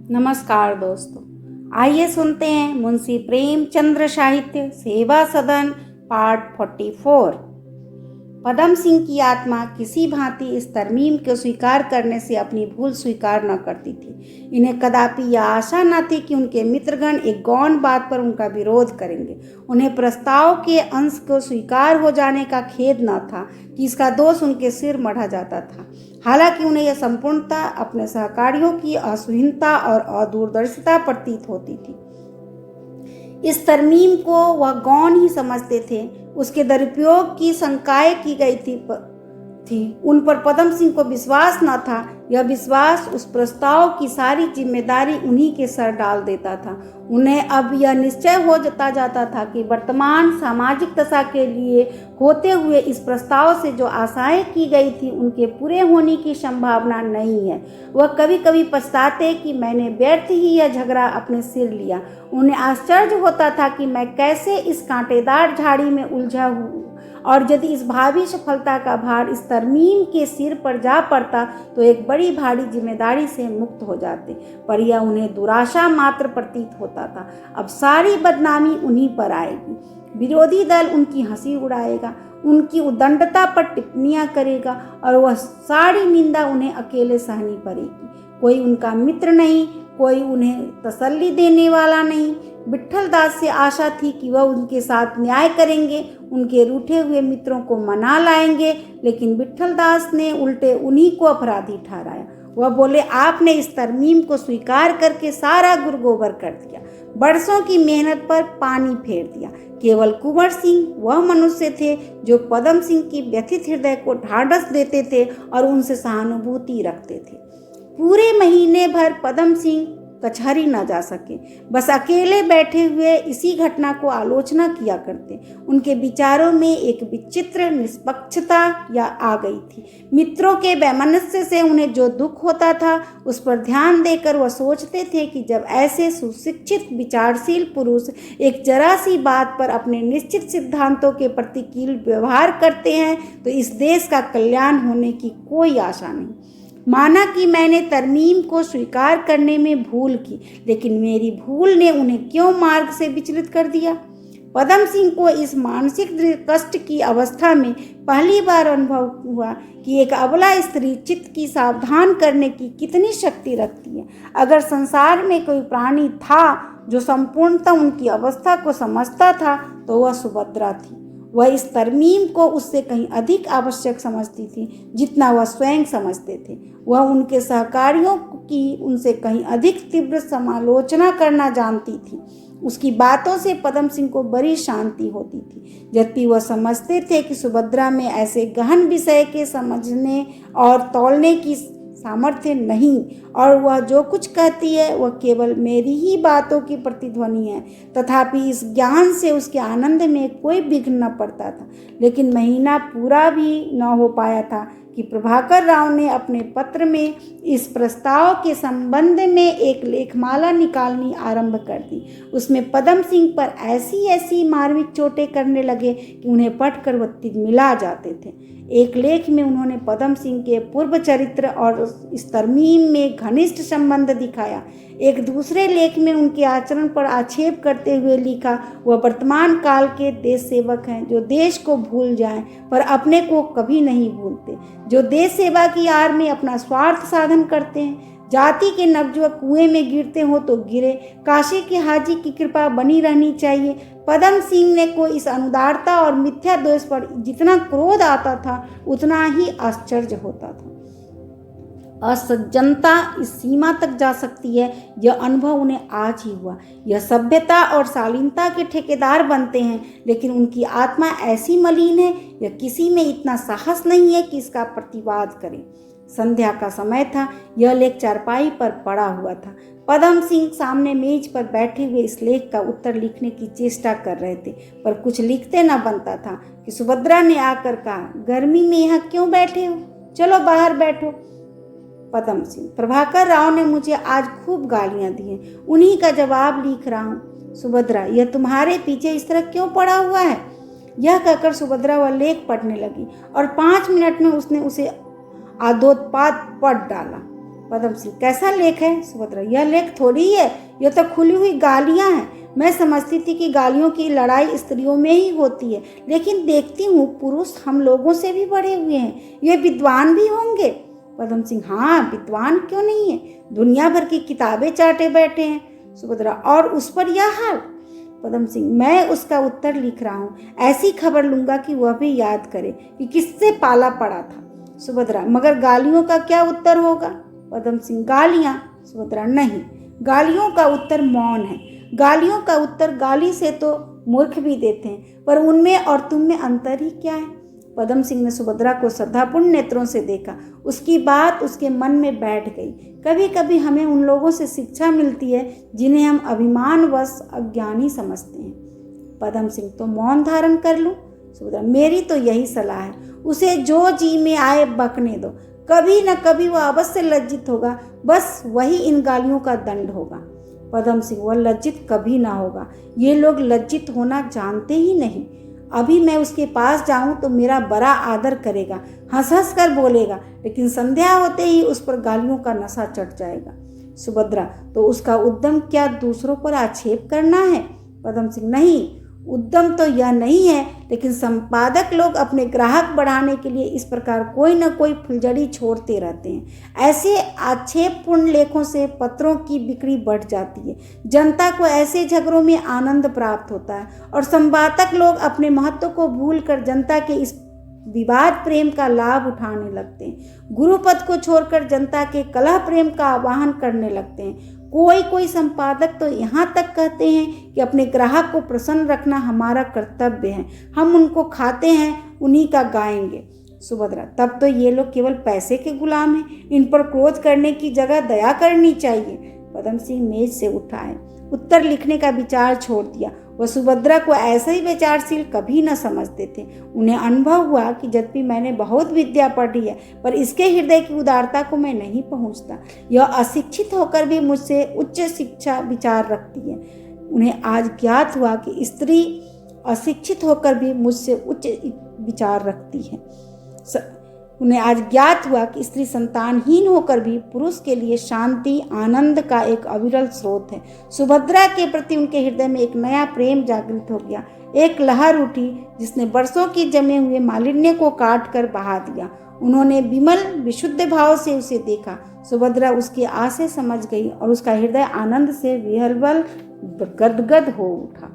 नमस्कार दोस्तों, आइए सुनते हैं मुंशी प्रेमचंद्र साहित्य सेवा सदन पार्ट 44। पदम सिंह की आत्मा किसी भांति इस तरमीम को स्वीकार करने से अपनी भूल स्वीकार न करती थी। इन्हें कदापि यह आशा न थी कि उनके मित्रगण एक गौण बात पर उनका विरोध करेंगे। उन्हें प्रस्ताव के अंश को स्वीकार हो जाने का खेद न था कि इसका दोष उनके सिर मढ़ा जाता था। हालांकि उन्हें यह संपूर्णता अपने सहकारियों की असुहीनता और अदूरदर्शिता प्रतीत होती थी। इस तरमीम को वह गौण ही समझते थे। उसके दुरुपयोग की शंकाएं की गई थी। उन पर पदम सिंह को विश्वास न था। यह विश्वास उस प्रस्ताव की सारी जिम्मेदारी उन्हीं के सर डाल देता था। उन्हें अब यह निश्चय हो जाता था कि वर्तमान सामाजिक दशा के लिए होते हुए इस प्रस्ताव से जो आशाएं की गई थी उनके पूरे होने की संभावना नहीं है। वह कभी कभी पछताते कि मैंने व्यर्थ ही यह झगड़ा अपने सिर लिया। उन्हें आश्चर्य होता था कि मैं कैसे इस कांटेदार झाड़ी में उलझा हूँ, और यदि इस भावी सफलता का भार इस तरमीम के सिर पर जा पड़ता तो एक बड़ी भारी जिम्मेदारी से मुक्त हो जाते। पर यह उन्हें दुराशा मात्र प्रतीत होता था। अब सारी बदनामी उन्हीं पर आएगी। विरोधी दल उनकी हंसी उड़ाएगा, उनकी उद्दंडता पर टिप्पणियां करेगा और वह सारी निंदा उन्हें अकेले सहनी पड़ेगी। कोई उनका मित्र नहीं, कोई उन्हें तसल्ली देने वाला नहीं। विट्ठल दास से आशा थी कि वह उनके साथ न्याय करेंगे, उनके रूठे हुए मित्रों को मना लाएंगे, लेकिन विट्ठल दास ने उल्टे उन्हीं को अपराधी ठहराया। वह बोले, आपने इस तरमीम को स्वीकार करके सारा गुरगोबर कर दिया, बरसों की मेहनत पर पानी फेर दिया। केवल कुंवर सिंह वह मनुष्य थे जो पदम सिंह की व्यथित हृदय को ढाढ़स देते थे और उनसे सहानुभूति रखते थे। पूरे महीने भर पदम सिंह कचहरी न जा सके, बस अकेले बैठे हुए इसी घटना को आलोचना किया करते। उनके विचारों में एक विचित्र निष्पक्षता या आ गई थी। मित्रों के वैमनस्य से उन्हें जो दुख होता था उस पर ध्यान देकर वह सोचते थे कि जब ऐसे सुशिक्षित विचारशील पुरुष एक जरा सी बात पर अपने निश्चित सिद्धांतों के प्रतिकूल व्यवहार करते हैं तो इस देश का कल्याण होने की कोई आशा नहीं। माना कि मैंने तरमीम को स्वीकार करने में भूल की, लेकिन मेरी भूल ने उन्हें क्यों मार्ग से विचलित कर दिया। पदम सिंह को इस मानसिक कष्ट की अवस्था में पहली बार अनुभव हुआ कि एक अबला स्त्री चित्त की सावधान करने की कितनी शक्ति रखती है। अगर संसार में कोई प्राणी था जो संपूर्णतः उनकी अवस्था को समझता था तो वह सुभद्रा थी। वह इस तरमीम को उससे कहीं अधिक आवश्यक समझती थी जितना वह स्वयं समझते थे। वह उनके सहकारियों की उनसे कहीं अधिक तीव्र समालोचना करना जानती थी। उसकी बातों से पदम सिंह को बड़ी शांति होती थी, जबकि वह समझते थे कि सुभद्रा में ऐसे गहन विषय के समझने और तौलने की सामर्थ्य नहीं, और वह जो कुछ कहती है वह केवल मेरी ही बातों की प्रतिध्वनि है। तथापि इस ज्ञान से उसके आनंद में कोई विघ्न न पड़ता था। लेकिन महीना पूरा भी न हो पाया था कि प्रभाकर राव ने अपने पत्र में इस प्रस्ताव के संबंध में एक लेखमाला निकालनी आरंभ कर दी। उसमें पदम सिंह पर ऐसी ऐसी मार्मिक चोटें करने लगे कि उन्हें पढ़कर वह तिलमिला जाते थे। एक लेख में उन्होंने पदम सिंह के पूर्व चरित्र और इस तरमीम में घनिष्ठ संबंध दिखाया। एक दूसरे लेख में उनके आचरण पर आक्षेप करते हुए लिखा, वह वर्तमान काल के देश सेवक हैं जो देश को भूल जाएं पर अपने को कभी नहीं भूलते, जो देश सेवा की आड़ में अपना स्वार्थ साधन करते हैं। जाति के नवयुवक कुएं में गिरते हो तो गिरे, काशी के हाजी की कृपा बनी रहनी चाहिए। पदम सिंह ने को इस अनुदारता और मिथ्या दोष पर जितना क्रोध आता था उतना ही आश्चर्य होता था। असज्जनता इस सीमा तक जा सकती है, यह अनुभव उन्हें आज ही हुआ। यह सभ्यता और शालीनता के ठेकेदार बनते हैं, लेकिन उनकी आत्मा ऐसी मलिन है, यह किसी में इतना साहस नहीं है कि इसका प्रतिवाद करे। संध्या का समय था। यह लेख चारपाई पर पड़ा हुआ था। पदम सिंह सामने मेज पर बैठे हुए इस लेख का उत्तर लिखने की चेष्टा कर रहे थे, पर कुछ लिखते न बनता था कि सुभद्रा ने आकर कहा, गर्मी में यहाँ क्यों बैठे हो, चलो बाहर बैठो। पदम सिंह, प्रभाकर राव ने मुझे आज खूब गालियां दी हैं, उन्हीं का जवाब लिख रहा हूँ। सुभद्रा, यह तुम्हारे पीछे इस तरह क्यों पड़ा हुआ है। यह कहकर सुभद्रा वह लेख पढ़ने लगी और 5 मिनट में उसने उसे आदोत्पाद पढ़ डाला। पदम सिंह, कैसा लेख है? सुभद्रा, यह लेख थोड़ी है, यह तो खुली हुई गालियां हैं। मैं समझती थी कि गालियों की लड़ाई स्त्रियों में ही होती है, लेकिन देखती हूँ पुरुष हम लोगों से भी बढ़े हुए हैं, ये विद्वान भी होंगे। पदम सिंह, हाँ विद्वान क्यों नहीं है, दुनिया भर की किताबें चाटे बैठे हैं। सुभद्रा, और उस पर यह हाल? पदम सिंह, मैं उसका उत्तर लिख रहा हूँ, ऐसी खबर लूंगा कि वह भी याद करे कि किससे पाला पड़ा था। सुभद्रा, मगर गालियों का क्या उत्तर होगा? पदम सिंह, गालियां? सुभद्रा, नहीं, गालियों का उत्तर मौन है। गालियों का उत्तर गाली से तो मूर्ख भी देते हैं, पर उनमें और तुम में अंतर ही क्या है? पदम सिंह ने सुभद्रा को श्रद्धापूर्ण नेत्रों से देखा। उसकी बात उसके मन में बैठ गई। कभी कभी हमें उन लोगों से शिक्षा मिलती है जिन्हें हम अभिमानवश अज्ञानी समझते हैं। पदम सिंह, तो मौन धारण कर लूं? सुभद्रा, मेरी तो यही सलाह है, उसे जो जी में आए बकने दो, कभी न कभी वह अवश्य लज्जित होगा, बस वही इन गालियों का दंड होगा। पदम सिंह, वह लज्जित कभी ना होगा, ये लोग लज्जित होना जानते ही नहीं। अभी मैं उसके पास जाऊं तो मेरा बड़ा आदर करेगा, हंस हंस कर बोलेगा, लेकिन संध्या होते ही उस पर गालियों का नशा चढ़ जाएगा। सुभद्रा, तो उसका उद्यम क्या दूसरों पर आक्षेप करना है? पदम सिंह, नहीं, उद्यम तो यह नहीं है, लेकिन संपादक लोग अपने ग्राहक बढ़ाने के लिए इस प्रकार कोई न कोई फुलझड़ी छोड़ते रहते हैं। ऐसे आक्षेपपूर्ण लेखों से पत्रों की बिक्री बढ़ जाती है, जनता को ऐसे झगड़ों में आनंद प्राप्त होता है, और संपादक लोग अपने महत्व को भूलकर जनता के इस विवाद प्रेम का लाभ उठाने लगते हैं। गुरुपद को छोड़कर जनता के कलह प्रेम का आवाहन करने लगते हैं। कोई संपादक तो यहाँ तक कहते हैं कि अपने ग्राहक को प्रसन्न रखना हमारा कर्तव्य है, हम उनको खाते हैं उन्हीं का गाएंगे। सुभद्रा, तब तो ये लोग केवल पैसे के गुलाम हैं, इन पर क्रोध करने की जगह दया करनी चाहिए। पदम सिंह मेज से उठा है, उत्तर लिखने का विचार छोड़ दिया। वह सुभद्रा को ऐसे ही विचारशील कभी न समझते थे। उन्हें अनुभव हुआ कि यद्यपि मैंने बहुत विद्या पढ़ी है, पर इसके हृदय की उदारता को मैं नहीं पहुंचता। यह अशिक्षित होकर भी मुझसे उच्च शिक्षा विचार रखती है। उन्हें आज ज्ञात हुआ कि स्त्री अशिक्षित होकर भी मुझसे उच्च विचार रखती है। उन्हें आज ज्ञात हुआ कि स्त्री संतानहीन होकर भी पुरुष के लिए शांति आनंद का एक अविरल स्रोत है। सुभद्रा के प्रति उनके हृदय में एक नया प्रेम जागृत हो गया। एक लहर उठी जिसने वर्षों की जमे हुए मालिन्य को काट कर बहा दिया। उन्होंने विमल विशुद्ध भाव से उसे देखा। सुभद्रा उसकी आशें समझ गई और उसका हृदय आनंद से विह्वल गदगद हो उठा।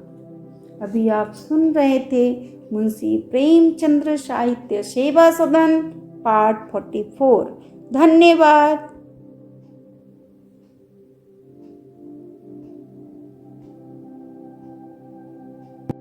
अभी आप सुन रहे थे मुंशी प्रेमचंद्र साहित्य सेवा सदन पार्ट 44। धन्यवाद।